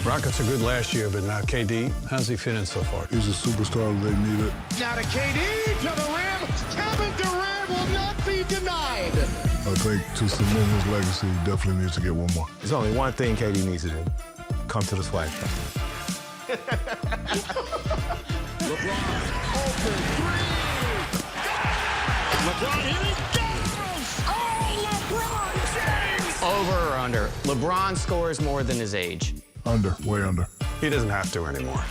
Rockets are good last year, but now KD, how's he feeling so far? He's a superstar they needed. Now to KD, to the rim. Kevin Durant will not be denied. I think to cement his legacy, he definitely needs to get one more. There's only one thing KD needs to do. Come to the swag shop. LeBron, open three. LeBron, here he goes. Oh, LeBron James. Over or under? LeBron scores more than his age. Under, way under. He doesn't have to anymore.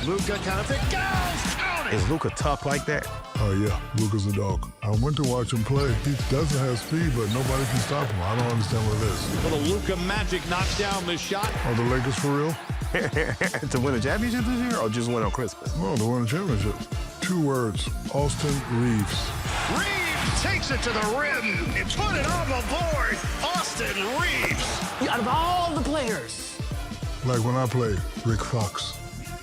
Luka counts it, goes, count it. Is Luka tough like that? Oh, yeah, Luka's a dog. I went to watch him play. He doesn't have speed, but nobody can stop him. I don't understand what it is. Well, the Luka magic knocks down the shot. Are the Lakers for real? To win a championship this year or just win on Christmas? No, to win a championship. 2 words, Austin Reeves. Reeves takes it to the rim and put it on the board. Austin Reeves. Out of all the players. Like when I played, Rick Fox,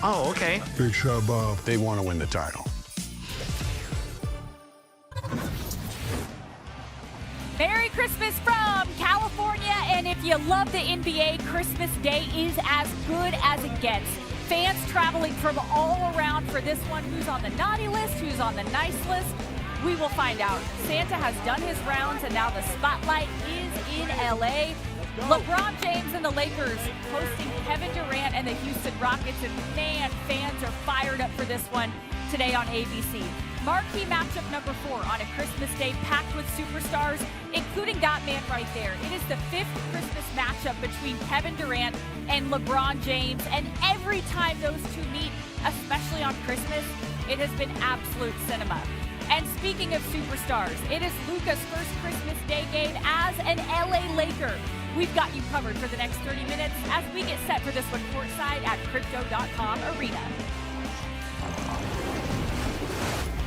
Oh, okay. Big Shot Bob. They want to win the title. Merry Christmas from California, and if you love the NBA, Christmas Day is as good as it gets. Fans traveling from all around for this one. Who's on the naughty list? Who's on the nice list? We will find out. Santa has done his rounds, and now the spotlight is in LA. LeBron James and the Lakers hosting Kevin Durant and the Houston Rockets, and man, fans are fired up for this one today on ABC. Marquee matchup number 4 on a Christmas day packed with superstars, including that man right there. It is the 5th Christmas matchup between Kevin Durant and LeBron James, and every time those two meet, especially on Christmas, it has been absolute cinema. And speaking of superstars, it is Luka's first Christmas Day game as an LA Laker. We've got you covered for the next 30 minutes as we get set for this one courtside at Crypto.com Arena.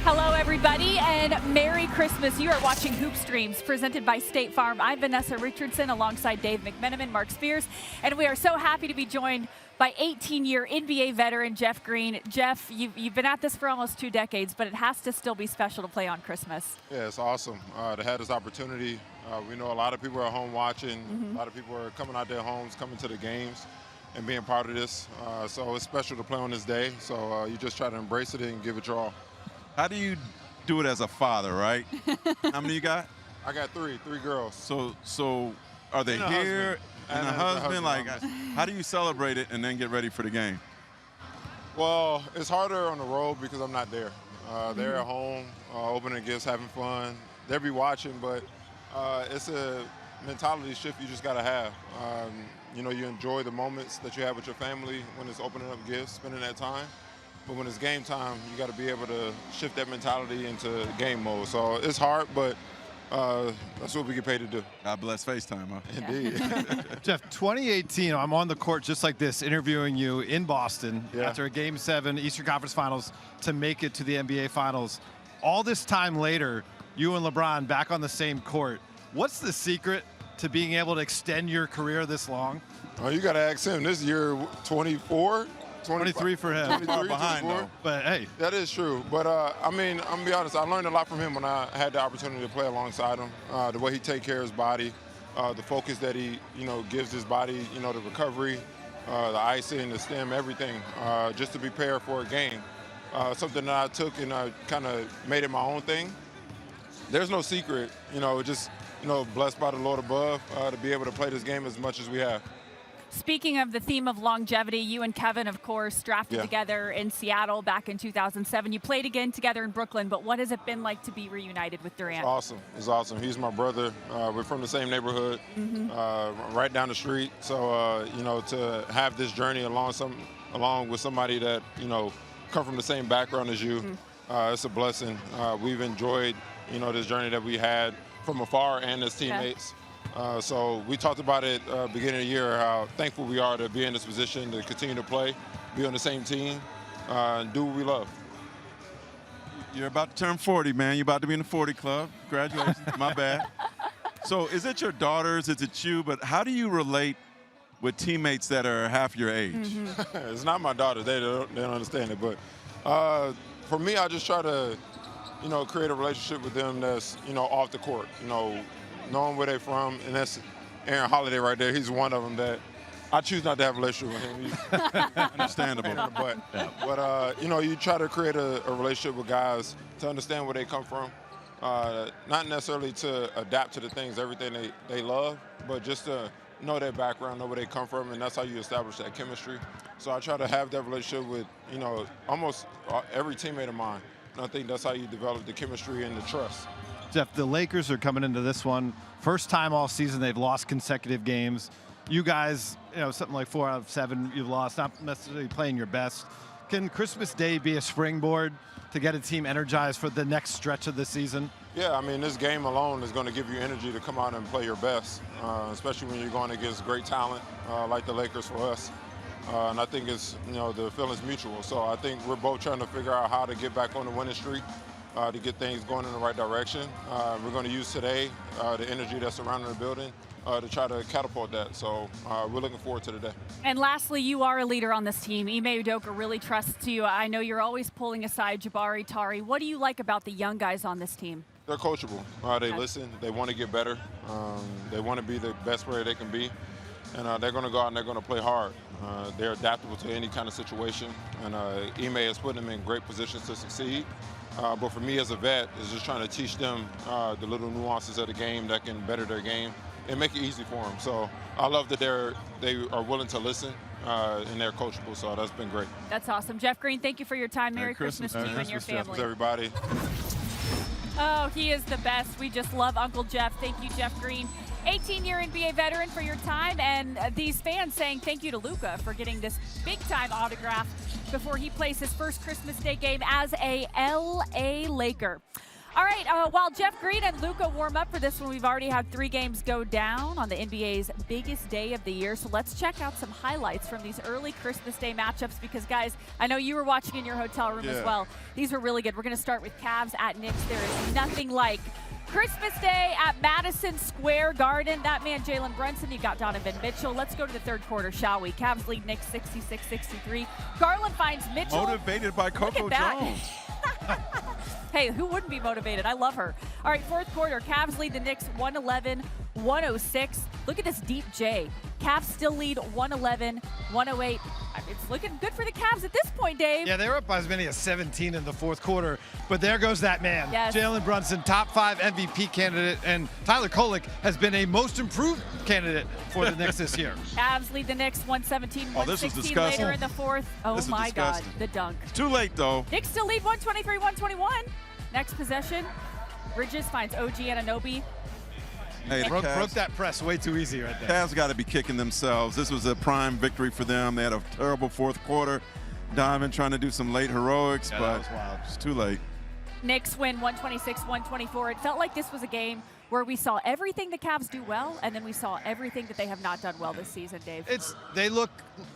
Hello, everybody, and Merry Christmas. You are watching Hoop Streams presented by State Farm. I'm Vanessa Richardson alongside Dave McMenamin, Marc Spears, and we are so happy to be joined by 18-year NBA veteran Jeff Green. Jeff, you've been at this for almost 2 decades, but it has to still be special to play on Christmas. Yeah, it's awesome to have this opportunity. We know a lot of people are home watching. A lot of people are coming out their homes, coming to the games, and being part of this. So it's special to play on this day. So you just try to embrace it and give it your all. How do you do it as a father, right? How many you got? I got three girls. So are they here? And the husband, like, how do you celebrate it and then get ready for the game? Well, it's harder on the road because I'm not there. They're at home, opening gifts, having fun. They'll be watching, but it's a mentality shift you just got to have. You know, you enjoy the moments that you have with your family when it's opening up gifts, spending that time. But when it's game time, you got to be able to shift that mentality into game mode. So it's hard, but that's what we get paid to do. God bless FaceTime, huh? Indeed. Jeff, 2018, I'm on the court just like this, interviewing you in Boston after a Game 7 Eastern Conference Finals to make it to the NBA Finals. All this time later, you and LeBron back on the same court. What's the secret to being able to extend your career this long? Oh, you got to ask him. This year, 24? 23 for him. 23, behind, 24. though. But hey, that is true. But I mean, I'm gonna be honest. I learned a lot from him when I had the opportunity to play alongside him. The way he take care of his body, the focus that he, gives his body, the recovery, the icing, the stem, everything, just to prepare for a game. Something that I took and I kind of made it my own thing. There's no secret, just blessed by the Lord above to be able to play this game as much as we have. Speaking of the theme of longevity, you and Kevin, of course, drafted together in Seattle back in 2007. You played again together in Brooklyn, but what has it been like to be reunited with Durant? It's awesome. It's awesome. He's my brother. We're from the same neighborhood, right down the street. So, to have this journey along with somebody that, come from the same background as you, it's a blessing. We've enjoyed, this journey that we had from afar and as teammates. So we talked about it beginning of the year, how thankful we are to be in this position, to continue to play, be on the same team, and do what we love. You're about to turn 40, man. You're about to be in the 40 club. Congratulations. My bad. So is it your daughters? Is it you? But how do you relate with teammates that are half your age? It's not my daughters. They don't understand it. But for me, I just try to, create a relationship with them that's, off the court, knowing where they're from, and that's Aaron Holiday right there. He's one of them that I choose not to have a relationship with him. He's Understandable. But you know, you try to create a relationship with guys to understand where they come from. Not necessarily to adapt to the things, everything they love, but just to know their background, know where they come from, and that's how you establish that chemistry. So I try to have that relationship with, you know, almost every teammate of mine. And I think that's how you develop the chemistry and the trust. Jeff, the Lakers are coming into this one. First time all season they've lost consecutive games. You guys, you know, something like 4 out of 7 you've lost, not necessarily playing your best. Can Christmas Day be a springboard to get a team energized for the next stretch of the season? Yeah, I mean, this game alone is going to give you energy to come out and play your best, especially when you're going against great talent like the Lakers for us. And I think it's, you know, the feeling's mutual. So I think we're both trying to figure out how to get back on the winning streak, to get things going in the right direction. We're going to use today the energy that's surrounding the building to try to catapult that. So we're looking forward to the day. And lastly, you are a leader on this team. Ime Udoka really trusts you. I know you're always pulling aside Jabari, Tari. What do you like about the young guys on this team? They're coachable. They listen. They want to get better. They want to be the best player they can be. And they're going to go out and they're going to play hard. They're adaptable to any kind of situation. And Ime has put them in great positions to succeed. But for me as a vet, is just trying to teach them the little nuances of the game that can better their game and make it easy for them. So I love that they are willing to listen and they're coachable. So that's been great. That's awesome. Jeff Green, thank you for your time. Merry Christmas to you and your family. Thanks, everybody. Oh, he is the best. We just love Uncle Jeff. Thank you, Jeff Green. 18-year NBA veteran for your time, and these fans saying thank you to Luka for getting this big-time autograph before he plays his first Christmas Day game as a LA Laker. All right, while Jeff Green and Luka warm up for this one, we've already had 3 games go down on the NBA's biggest day of the year. So let's check out some highlights from these early Christmas Day matchups because, guys, I know you were watching in your hotel room as well. These were really good. We're going to start with Cavs at Knicks. There is nothing like Christmas Day at Madison Square Garden. That man, Jalen Brunson, you got Donovan Mitchell. Let's go to the third quarter, shall we? Cavs lead Knicks 66-63. Garland finds Mitchell. Motivated by Coco Jones. Hey, who wouldn't be motivated? I love her. All right, fourth quarter, Cavs lead the Knicks 111-106. Look at this deep J. Cavs still lead 111-108. It's looking good for the Cavs at this point, Dave. Yeah, they were up by as many as 17 in the fourth quarter, but there goes that man. Yes. Jalen Brunson, top 5 MVP candidate, and Tyler Kolek has been a most improved candidate for the Knicks this year. Cavs lead the Knicks 117-116 disgusting. later in the fourth. Oh my God, the dunk. It's too late, though. Knicks still lead 123-121. Next possession, Bridges finds OG Anunoby. Hey, Broke that press way too easy right there. Cavs got to be kicking themselves. This was a prime victory for them. They had a terrible fourth quarter. Donovan trying to do some late heroics, but it's too late. Knicks win 126-124. It felt like this was a game where we saw everything the Cavs do well, and then we saw everything that they have not done well this season, Dave. They look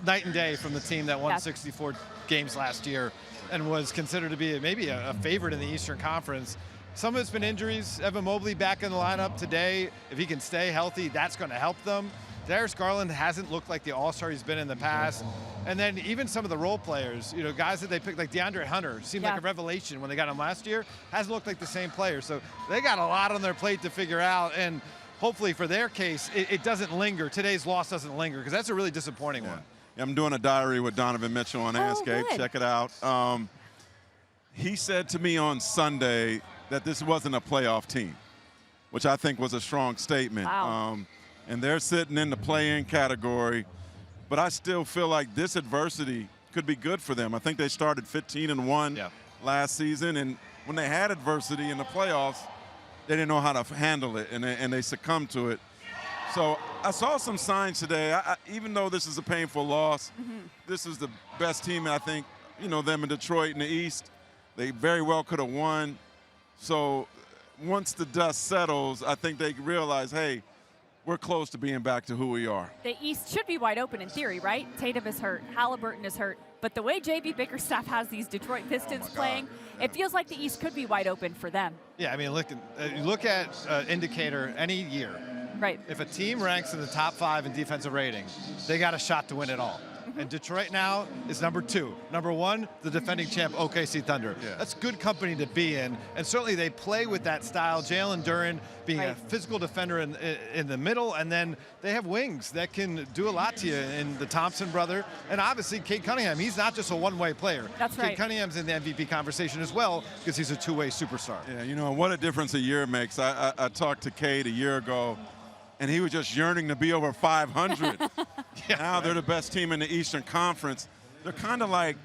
night and day from the team that won 64 games last year and was considered to be maybe a favorite in the Eastern Conference. Some of it's been injuries. Evan Mobley back in the lineup today. If he can stay healthy, that's going to help them. Darius Garland hasn't looked like the all-star he's been in the past. And then even some of the role players, you know, guys that they picked, like DeAndre Hunter, seemed like a revelation when they got him last year. Hasn't looked like the same player. So they got a lot on their plate to figure out. And hopefully for their case, it doesn't linger. Today's loss doesn't linger because that's a really disappointing one. Yeah, I'm doing a diary with Donovan Mitchell on Anscape. Good. Check it out. He said to me on Sunday that this wasn't a playoff team, which I think was a strong statement. Wow. And they're sitting in the play-in category, but I still feel like this adversity could be good for them. I think they started 15-1 last season, and when they had adversity in the playoffs, they didn't know how to handle it, and they succumbed to it. So I saw some signs today. Even though this is a painful loss, this is the best team, I think, you know, them in Detroit in the East. They very well could have won. So once the dust settles, I think they realize, hey, we're close to being back to who we are. The East should be wide open in theory, right? Tatum is hurt. Halliburton is hurt. But the way J.B. Bickerstaff has these Detroit Pistons playing, it feels like the East could be wide open for them. Yeah, I mean, look at indicator any year. Right. If a team ranks in the top 5 in defensive rating, they got a shot to win it all. And Detroit now is number 2. Number 1, the defending champ OKC Thunder. Yeah. That's good company to be in. And certainly they play with that style. Jalen Duren being a Right. physical defender in the middle, and then they have wings that can do a lot to you in the Thompson brother. And obviously Cade Cunningham, he's not just a one-way player. That's right. Cade Cunningham's in the MVP conversation as well because he's a two-way superstar. Yeah, you know, what a difference a year makes. I talked to Cade a year ago, and he was just yearning to be over 500. Now they're the best team in the Eastern Conference. They're kind of like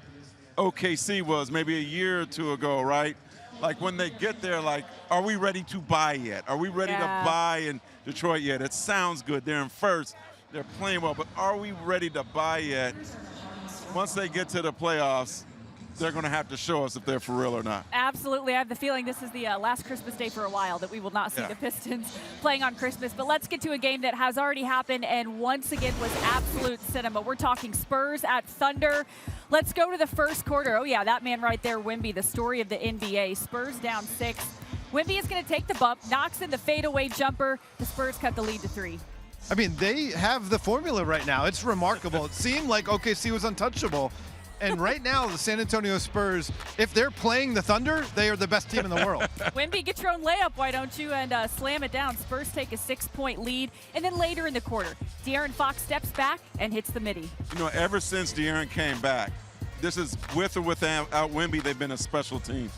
OKC was maybe a year or two ago, right? Like when they get there, like, are we ready to buy yet? Are we ready to buy in Detroit yet? It sounds good. They're in first. They're playing well, but are we ready to buy yet? Once they get to the playoffs, they're going to have to show us if they're for real or not. Absolutely. I have the feeling this is the last Christmas day for a while, that we will not see the Pistons playing on Christmas. But let's get to a game that has already happened and once again was absolute cinema. We're talking Spurs at Thunder. Let's go to the first quarter. Oh, yeah, that man right there, Wemby, the story of the NBA. Spurs down 6. Wemby is going to take the bump, knocks in the fadeaway jumper. The Spurs cut the lead to 3. I mean, they have the formula right now. It's remarkable. It seemed like OKC was untouchable. And right now, the San Antonio Spurs, if they're playing the Thunder, they are the best team in the world. Wemby, get your own layup, why don't you, and slam it down. Spurs take a 6-point lead. And then later in the quarter, De'Aaron Fox steps back and hits the midi. You know, ever since De'Aaron came back, this is with or without Wemby, they've been a special team.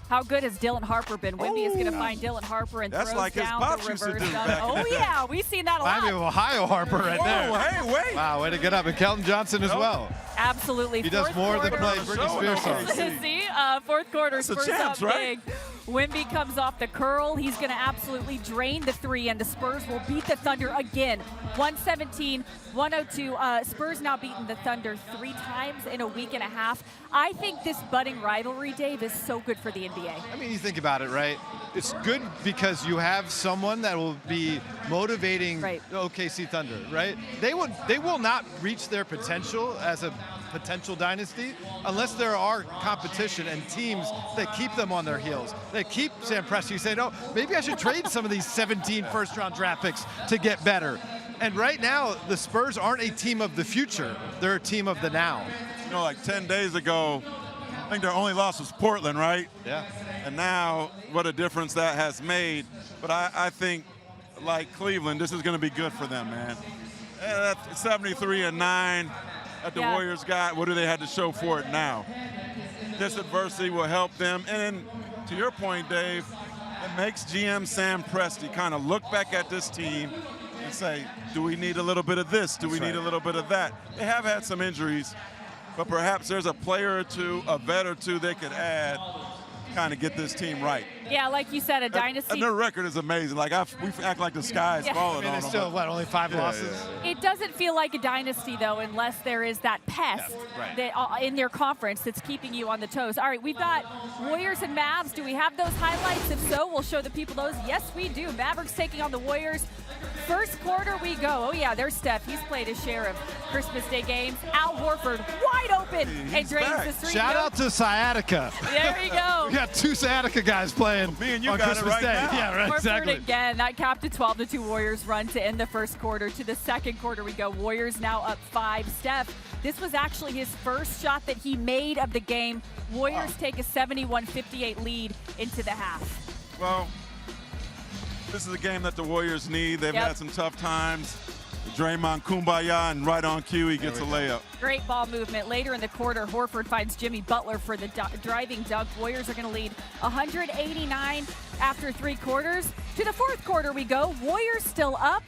How good has Dylan Harper been? Wemby is going to find Dylan Harper and That's throws like his down pops the used to reverse do dunk. back in Oh, the day. yeah, we've seen that a lot. Miami of Ohio Harper right there. Whoa, hey, wait. Wow, way to get up. And Kelton Johnson as well. Absolutely. He does Fourth more than quarter. play Britney Spears songs. See, fourth quarter, That's the Spurs champs, up right? big. Wemby comes off the curl. He's going to absolutely drain the 3, and the Spurs will beat the Thunder again. 117-102. Spurs now beaten the Thunder 3 times in a week and a half. I think this budding rivalry, Dave, is so good for the NBA. I mean, you think about it, right? It's good because you have someone that will be motivating the OKC Thunder, right? They will not reach their potential as a potential dynasty unless there are competition and teams that keep them on their heels. They keep Sam Presti saying, "Oh, maybe I should trade some of these 17 first-round draft picks to get better." And right now, the Spurs aren't a team of the future. They're a team of the now. You know, like 10 days ago, I think their only loss was Portland, right? Yeah. And now, what a difference that has made. But I think, like Cleveland, this is going to be good for them, man. 73-9 that the Warriors got. What do they have to show for it now? This adversity will help them. And to your point, Dave, it makes GM Sam Presti kind of look back at this team and say, do we need a little bit of this? Do we need a little bit of that? They have had some injuries, but perhaps there's a player or two, a vet or two they could add to kind of get this team right. Yeah, like you said, a dynasty. And their record is amazing. Like, we act like the sky is falling on They're them. still, only 5 losses? It doesn't feel like a dynasty, though, unless there is that pest that, in their conference that's keeping you on the toes. All right, we've got Warriors and Mavs. Do we have those highlights? If so, we'll show the people those. Yes, we do. Mavericks taking on the Warriors. First quarter we go. Oh, yeah, there's Steph. He's played his share of Christmas Day games. Al Horford wide open and drains the 3. Shout out to Sciatica. There we go. We got 2 Sciatica guys playing me and you on got Christmas it right Day. now. Yeah, right, Horford exactly. again. That capped a 12-2 Warriors run to end the first quarter. To the second quarter we go. Warriors now up 5. Steph, this was actually his first shot that he made of the game. Warriors take a 71-58 lead into the half. Well, this is a game that the Warriors need. They've had some tough times. Draymond Kumbaya, and right on cue, he gets a layup. Great ball movement. Later in the quarter, Horford finds Jimmy Butler for the driving dunk. Warriors are going to lead 189 after 3 quarters. To the fourth quarter we go. Warriors still up.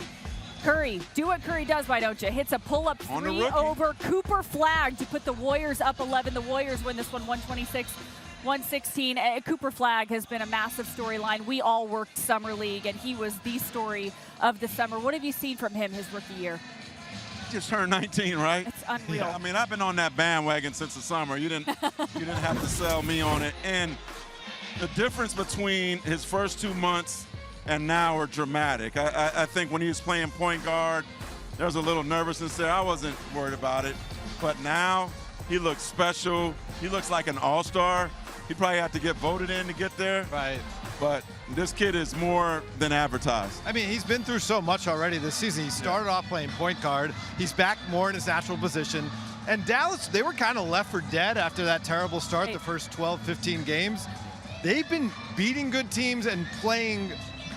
Curry, do what Curry does, why don't you? Hits a pull-up 3 over Cooper Flagg to put the Warriors up 11. The Warriors win this one 126-116. Cooper Flagg has been a massive storyline. We all worked Summer League, and he was the story of the summer. What have you seen from him his rookie year? Just turned 19, right? It's unreal. Yeah, I mean, I've been on that bandwagon since the summer. You didn't have to sell me on it. And the difference between his first 2 months and now are dramatic. I think when he was playing point guard, there was a little nervousness there. I wasn't worried about it. But now he looks special. He looks like an all-star. He probably have to get voted in to get there. Right. But this kid is more than advertised. I mean, he's been through so much already this season. He started off playing point guard. He's back more in his natural position. And Dallas, they were kind of left for dead after that terrible start, Right. the first 12, 15 games. They've been beating good teams and playing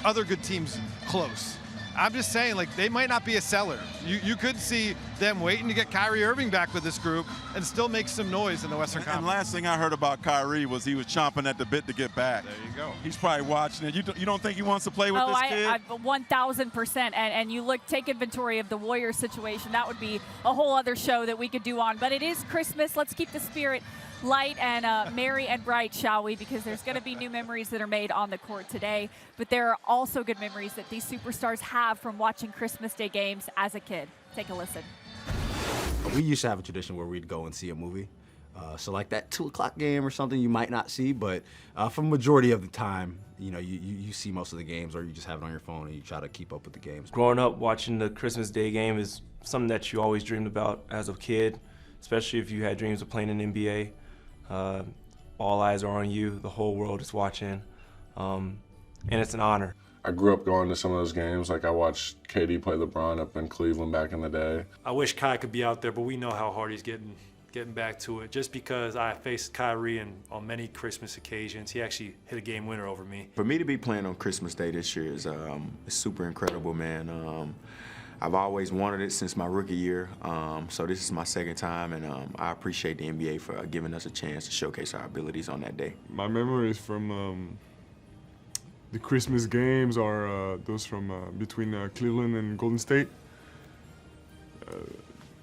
other good teams close. I'm just saying, like, they might not be a seller. You could see them waiting to get Kyrie Irving back with this group and still make some noise in the Western And Conference. last thing I heard about Kyrie was he was chomping at the bit to get back. There you go. He's probably watching it. You don't think he wants to play with this kid? I 1,000%. And you take inventory of the Warriors situation. That would be a whole other show that we could do on. But it is Christmas. Let's keep the spirit light and merry and bright, shall we? Because there's going to be new memories that are made on the court today. But there are also good memories that these superstars have from watching Christmas Day games as a kid. Take a listen. We used to have a tradition where we'd go and see a movie. So like that 2 o'clock game or something you might not see, but for the majority of the time, you see most of the games, or you just have it on your phone and you try to keep up with the games. Growing up watching the Christmas Day game is something that you always dreamed about as a kid, especially if you had dreams of playing in the NBA. All eyes are on you, the whole world is watching, and it's an honor. I grew up going to some of those games. Like I watched KD play LeBron up in Cleveland back in the day. I wish Kai could be out there, but we know how hard he's getting back to it. Just because I faced Kyrie on many Christmas occasions, he actually hit a game winner over me. For me to be playing on Christmas Day this year is super incredible, man. I've always wanted it since my rookie year, so this is my second time, and I appreciate the NBA for giving us a chance to showcase our abilities on that day. My memories from the Christmas games are those from between Cleveland and Golden State.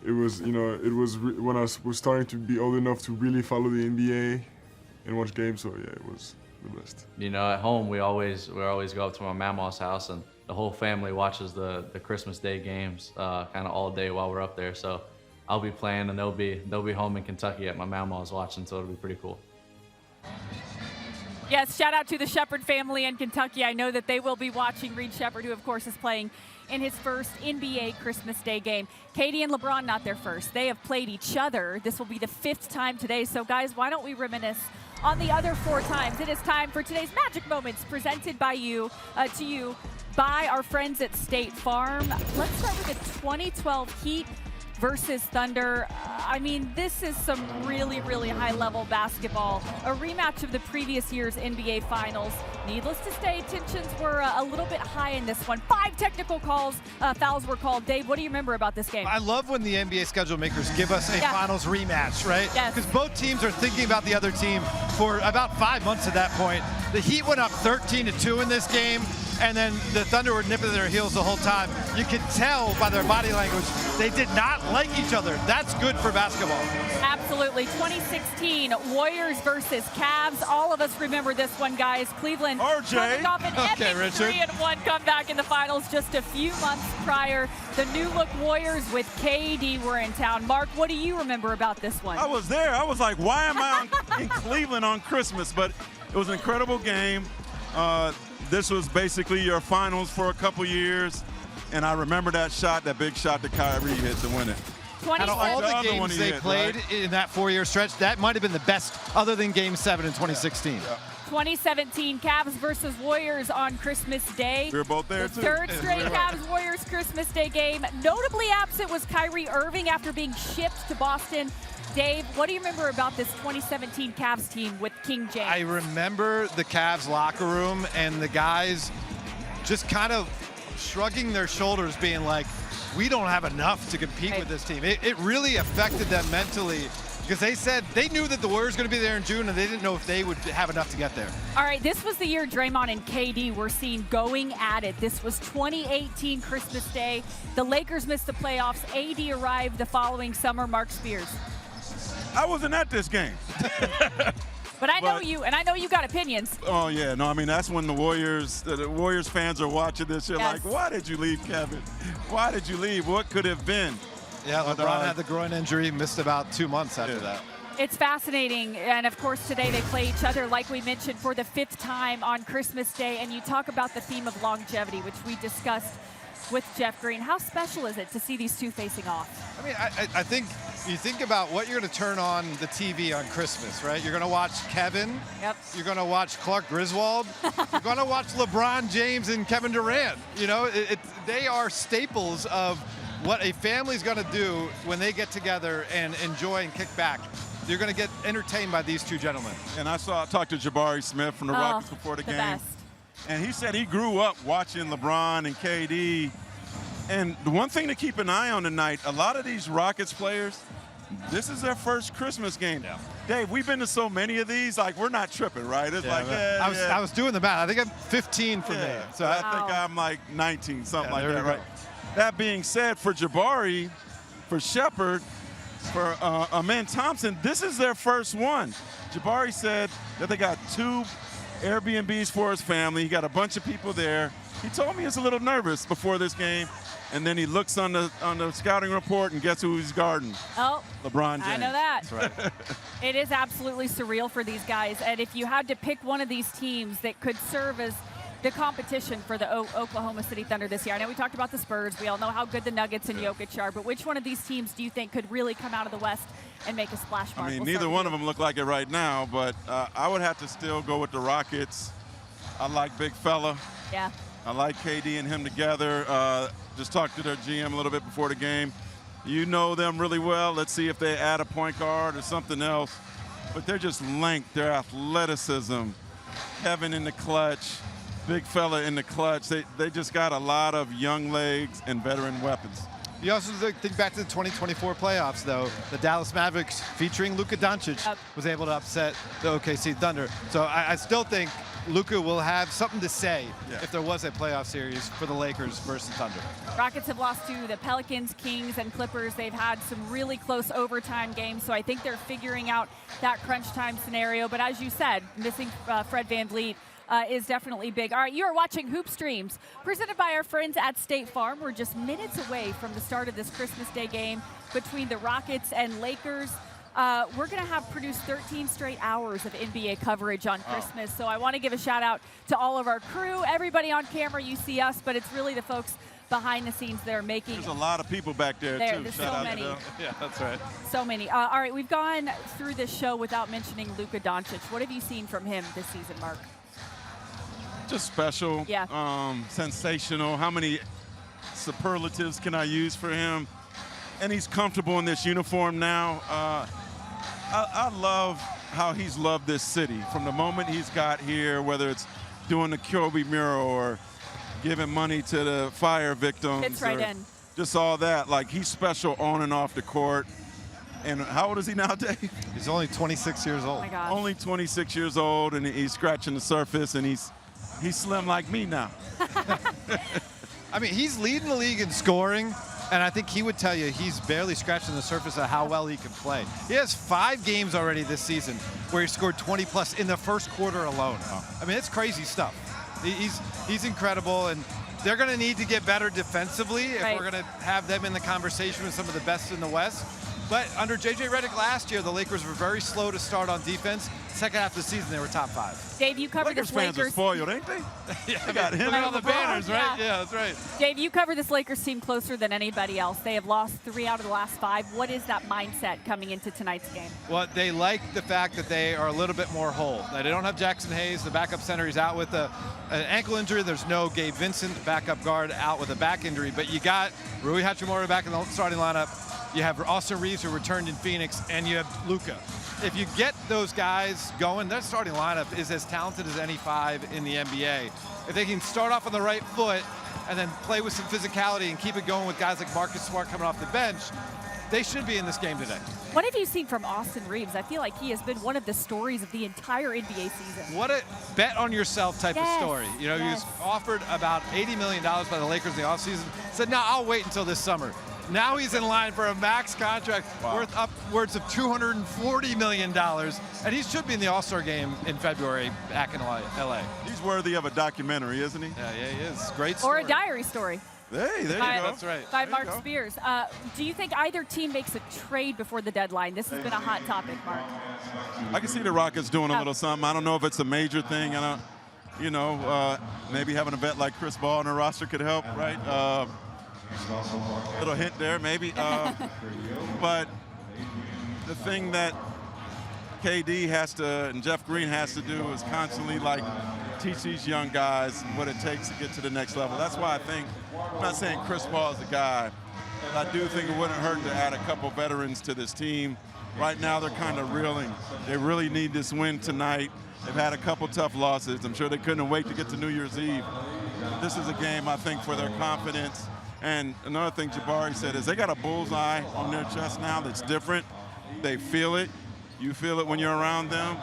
It was when I was starting to be old enough to really follow the NBA and watch games. So yeah, it was the best. At home we always go up to my mama's house, and the whole family watches the Christmas Day games kind of all day while we're up there. So I'll be playing, and they'll be home in Kentucky at my mama's watching. So it'll be pretty cool. Yes, shout out to the Shepherd family in Kentucky. I know that they will be watching Reed Shepherd, who of course is playing in his first NBA Christmas Day game. KD and LeBron not their first. They have played each other. This will be the 5th time today. So guys, why don't we reminisce on the other 4 times? It is time for today's Magic Moments presented by to you by our friends at State Farm. Let's start with the 2012 Heat versus Thunder. I mean, this is some really, really high-level basketball. A rematch of the previous year's NBA Finals. Needless to say, tensions were a little bit high in this one. 5 technical fouls were called. Dave, what do you remember about this game? I love when the NBA schedule makers give us a finals rematch, right? Yes. Because both teams are thinking about the other team for about 5 months at that point. The Heat went up 13-2 in this game, and then the Thunder were nipping their heels the whole time. You could tell by their body language they did not like each other. That's good for basketball. Absolutely. 2016 Warriors versus Cavs. All of us remember this one, guys. Cleveland coming off an epic 3-1 comeback in the finals just a few months prior. The new look Warriors with KD were in town. Mark, what do you remember about this one? I was there. I was like, why am I in Cleveland on Christmas? But it was an incredible game. This was basically your finals for a couple years. And I remember that shot, that big shot that Kyrie hit to win it. Out of all the games they played in that 4-year stretch, that might have been the best other than Game 7 in 2016. 2017 Cavs versus Warriors on Christmas Day. We were both there, the too. Third straight Cavs-Warriors Christmas Day game. Notably absent was Kyrie Irving after being shipped to Boston. Dave, what do you remember about this 2017 Cavs team with King James? I remember the Cavs locker room and the guys just kind of shrugging their shoulders, being like, we don't have enough to compete with this team. It really affected them mentally, because they said they knew that the Warriors were going to be there in June, and they didn't know if they would have enough to get there. All right, this was the year Draymond and KD were seen going at it. This was 2018 Christmas Day. The Lakers missed the playoffs. AD arrived the following summer. Marc Spears. I wasn't at this game. But I know you, and I know you got opinions. Oh, yeah. No, I mean, that's when the Warriors fans are watching this. You're like, why did you leave, Kevin? Why did you leave? What could have been? Yeah, LeBron had the groin injury, missed about 2 months after that. It's fascinating, and of course today they play each other, like we mentioned, for the 5th time on Christmas Day, and you talk about the theme of longevity, which we discussed with Jeff Green. How special is it to see these two facing off? I mean, I think you think about what you're going to turn on the TV on Christmas, right? You're going to watch Kevin. Yep. You're going to watch Clark Griswold. You're going to watch LeBron James and Kevin Durant. You know, they are staples of what a family's going to do when they get together and enjoy and kick back. You're going to get entertained by these two gentlemen. And I talked to Jabari Smith from the Rockets before the game. Best. And he said he grew up watching LeBron and KD. And the one thing to keep an eye on tonight, a lot of these Rockets players, this is their first Christmas game. Yeah. Dave, we've been to so many of these, like we're not tripping, right? It's I was doing the math. I think I'm 15 for me. So I think I'm like 19, something like that, right? That being said, for Jabari, for Shepard, for Amen Thompson, this is their first one. Jabari said that they got 2 Airbnbs for his family. He got a bunch of people there. He told me he's a little nervous before this game, and then he looks on the scouting report, and guess who he's guarding? Oh, LeBron James. I know that. That's right. It is absolutely surreal for these guys, and if you had to pick one of these teams that could serve as the competition for the Oklahoma City Thunder this year. I know we talked about the Spurs. We all know how good the Nuggets and Jokic are, but which one of these teams do you think could really come out of the West and make a splash mark? I mean, neither one of them look like it right now, but I would have to still go with the Rockets. I like Big Fella. Yeah. I like KD and him together. Just talked to their GM a little bit before the game. You know them really well. Let's see if they add a point guard or something else. But they're just length, their athleticism. Kevin in the clutch. Big Fella in the clutch. They just got a lot of young legs and veteran weapons. You also think back to the 2024 playoffs, though. The Dallas Mavericks, featuring Luka Doncic, was able to upset the OKC Thunder. So I still think Luka will have something to say if there was a playoff series for the Lakers versus Thunder. Rockets have lost to the Pelicans, Kings, and Clippers. They've had some really close overtime games, so I think they're figuring out that crunch time scenario. But as you said, missing Fred VanVleet is definitely big. All right, you are watching Hoop Streams, presented by our friends at State Farm. We're just minutes away from the start of this Christmas Day game between the Rockets and Lakers. We're going to have produced 13 straight hours of NBA coverage on Christmas, so I want to give a shout out to all of our crew, everybody on camera. You see us, but it's really the folks behind the scenes that are making. There's a lot of people back there too. There's Shout so out many. to them. Yeah, that's right. So many. All right, we've gone through this show without mentioning Luka Doncic. What have you seen from him this season, Marc? Just special, Yeah. sensational. How many superlatives can I use for him? And he's comfortable in this uniform now. I love how he's loved this city from the moment he's got here, whether it's doing the Kobe mural or giving money to the fire victims. Fits right in. Just all that. Like, he's special on and off the court. And how old is he now, Dave? He's only 26 years old. Oh my gosh. Only 26 years old, and he's scratching the surface, and he's slim like me now. I mean, he's leading the league in scoring, and I think he would tell you he's barely scratching the surface of how well he can play. He has 5 games already this season where he scored 20-plus in the first quarter alone. I mean, it's crazy stuff. He's incredible, and they're going to need to get better defensively if we're going to have them in the conversation with some of the best in the West. But under J.J. Redick last year, the Lakers were very slow to start on defense. Second half of the season, they were top 5. Dave, you cover this Lakers fans are spoiled, ain't they? Yeah, they got him on the banners, right? Yeah. Yeah, that's right. Dave, you cover this Lakers team closer than anybody else. They have lost 3 out of the last 5. What is that mindset coming into tonight's game? Well, they like the fact that they are a little bit more whole. They don't have Jackson Hayes, the backup center. He's out with an ankle injury. There's no Gabe Vincent, the backup guard, out with a back injury. But you got Rui Hachimura back in the starting lineup. You have Austin Reeves, who returned in Phoenix, and you have Luka. If you get those guys going, their starting lineup is as talented as any 5 in the NBA. If they can start off on the right foot and then play with some physicality and keep it going with guys like Marcus Smart coming off the bench, they should be in this game today. What have you seen from Austin Reeves? I feel like he has been one of the stories of the entire NBA season. What a bet on yourself type of story. You know, he was offered about $80 million by the Lakers in the offseason. Said, no, I'll wait until this summer. Now he's in line for a max contract worth upwards of $240 million, and he should be in the All-Star game in February back in L.A. He's worthy of a documentary, isn't he? Yeah, he is. Great story. Or a diary story. Hey, there you go. That's right. By Marc Spears. Do you think either team makes a trade before the deadline? This has been a hot topic, Marc. I can see the Rockets doing a little something. I don't know if it's a major thing. I don't, maybe having a vet like Chris Paul on the roster could help, right? Little hint there, maybe. But the thing that KD has to and Jeff Green has to do is constantly teach these young guys what it takes to get to the next level. That's why I think, I'm not saying Chris Paul is the guy, But I do think it wouldn't hurt to add a couple veterans to this team. Right now, they're kind of reeling. They really need this win tonight. They've had a couple tough losses. I'm sure they couldn't wait to get to New Year's Eve. This is a game, I think, for their confidence. And another thing Jabari said is they got a bullseye on their chest now that's different. They feel it. You feel it when you're around them.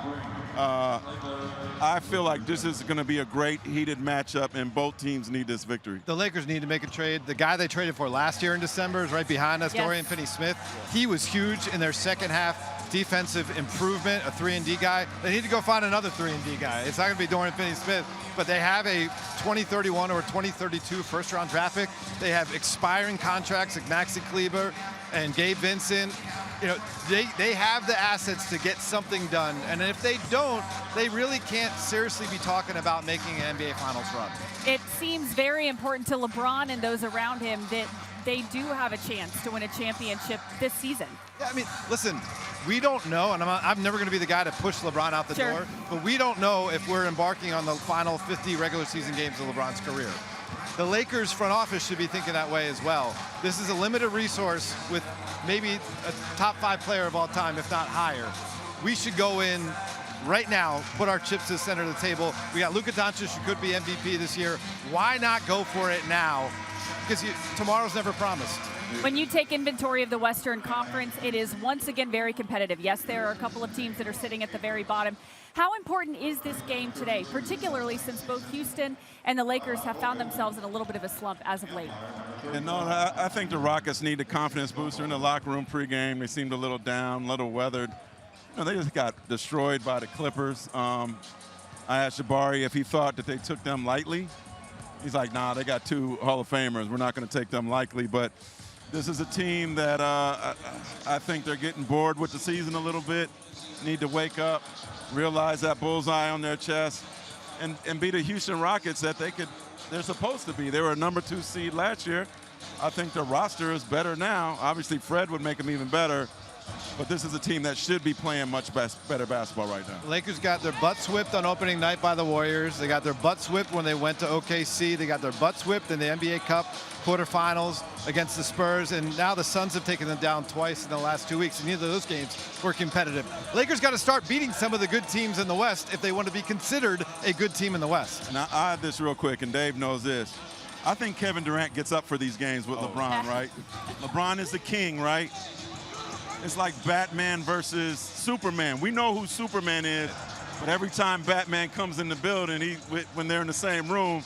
I feel like this is going to be a great heated matchup, and both teams need this victory. The Lakers need to make a trade. The guy they traded for last year in December is right behind us, Dorian Finney-Smith. He was huge in their second half defensive improvement, a 3-and-D guy. They need to go find another 3-and-D guy. It's not going to be Dorian Finney-Smith, but they have a 2031 or 2032 first-round draft pick. They have expiring contracts like Maxi Kleber and Gabe Vincent. You know, they have the assets to get something done, and if they don't, they really can't seriously be talking about making an NBA Finals run. It seems very important to LeBron and those around him that they do have a chance to win a championship this season. Yeah, I mean, listen, we don't know, and I'm never going to be the guy to push LeBron out the door, but we don't know if we're embarking on the final 50 regular season games of LeBron's career. The Lakers front office should be thinking that way as well. This is a limited resource with maybe a top 5 player of all time, if not higher. We should go in right now, put our chips to the center of the table. We got Luka Doncic, who could be MVP this year. Why not go for it now? Because tomorrow's never promised. When you take inventory of the Western Conference, it is once again very competitive. Yes, there are a couple of teams that are sitting at the very bottom. How important is this game today, particularly since both Houston and the Lakers have found themselves in a little bit of a slump as of late? And no, I think the Rockets need a confidence booster in the locker room pregame. They seemed a little down, a little weathered. You know, they just got destroyed by the Clippers. I asked Jabari if he thought that they took them lightly. He's like, nah, they got 2 Hall of Famers. We're not going to take them lightly. But this is a team that I think they're getting bored with the season a little bit, need to wake up, realize that bullseye on their chest, and be the Houston Rockets that they're supposed to be. They were a number 2 seed last year. I think their roster is better now. Obviously, Fred would make them even better. But this is a team that should be playing much better basketball right now. The Lakers got their butts whipped on opening night by the Warriors. They got their butts whipped when they went to OKC. They got their butts whipped in the NBA Cup quarterfinals against the Spurs. And now the Suns have taken them down twice in the last 2 weeks. And neither of those games were competitive. Lakers got to start beating some of the good teams in the West if they want to be considered a good team in the West. Now, I add this real quick, and Dave knows this. I think Kevin Durant gets up for these games with LeBron, right? LeBron is the king, right? It's like Batman versus Superman. We know who Superman is, but every time Batman comes in the building, when they're in the same room,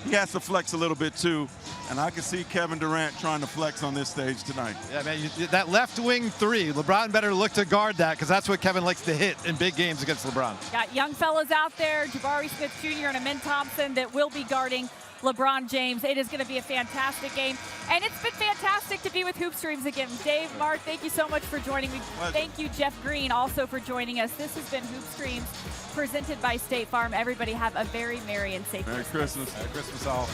he has to flex a little bit too. And I can see Kevin Durant trying to flex on this stage tonight. Yeah, man, that left wing 3, LeBron better look to guard that because that's what Kevin likes to hit in big games against LeBron. Got young fellas out there, Jabari Smith Jr. and Amen Thompson that will be guarding LeBron James. It is going to be a fantastic game. And it's been fantastic to be with Hoop Streams again. Dave, Marc, thank you so much for joining me. Pleasure. Thank you, Jeff Green, also for joining us. This has been Hoop Streams presented by State Farm. Everybody have a very merry and safe Merry Christmas. Merry Christmas all.